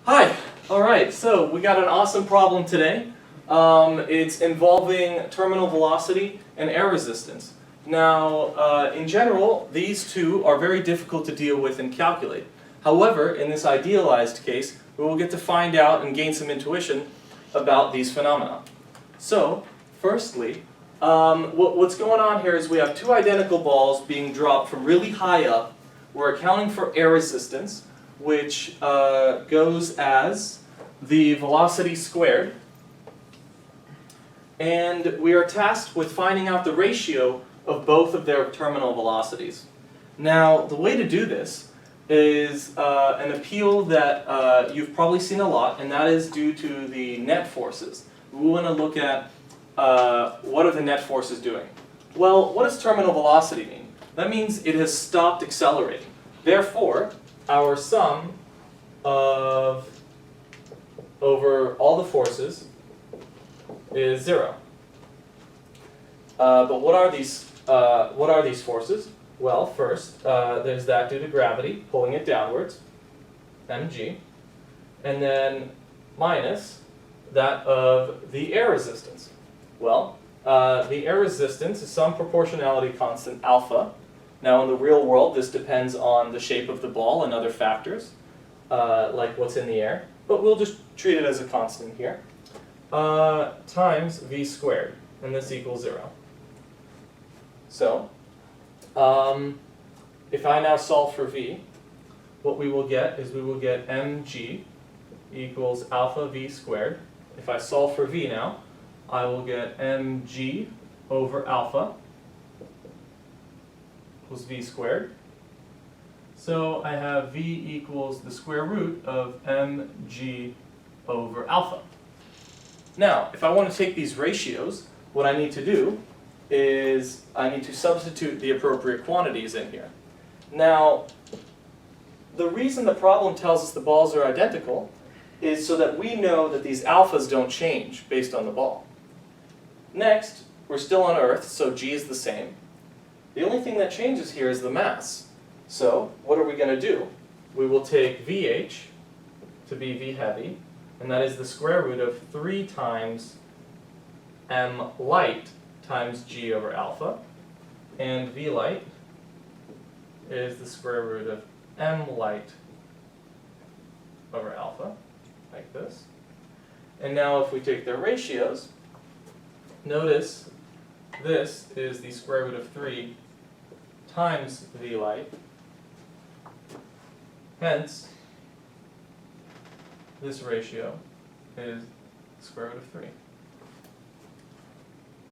Hi! Alright, so we got an awesome problem today. It's involving terminal velocity and air resistance. Now, in general, these two are very difficult to deal with and calculate. However, in this idealized case, we will get to find out and gain some intuition about these phenomena. So, firstly, what's going on here is we have two identical balls being dropped from really high up. We're accounting for air resistance, which goes as the velocity squared. And we are tasked with finding out the ratio of both of their terminal velocities. Now, the way to do this is an appeal that you've probably seen a lot, and that is due to the net forces. We want to look at what are the net forces doing. Well, what does terminal velocity mean? That means it has stopped accelerating. Therefore, our sum of over all the forces is 0. But what are these forces? Well, first, there's that due to gravity pulling it downwards, mg, and then minus that of the air resistance. Well, the air resistance is some proportionality constant alpha. Now, in the real world, this depends on the shape of the ball and other factors, like what's in the air. But we'll just treat it as a constant here. Times v squared, and this equals 0. So, if I now solve for v, what we will get is we will get mg equals alpha v squared. If I solve for v now, I will get mg over alpha equals v squared. So I have v equals the square root of mg over alpha. Now, if I want to take these ratios, what I need to do is I need to substitute the appropriate quantities in here. Now, the reason the problem tells us the balls are identical is so that we know that these alphas don't change based on the ball. Next, we're still on Earth, so g is the same. The only thing that changes here is the mass. So, what are we going to do? We will take Vh to be V heavy, and that is the square root of 3 times m light times g over alpha, and V light is the square root of m light over alpha, like this. And now if we take their ratios, notice this is the square root of 3 times V light. Hence, this ratio is the square root of 3.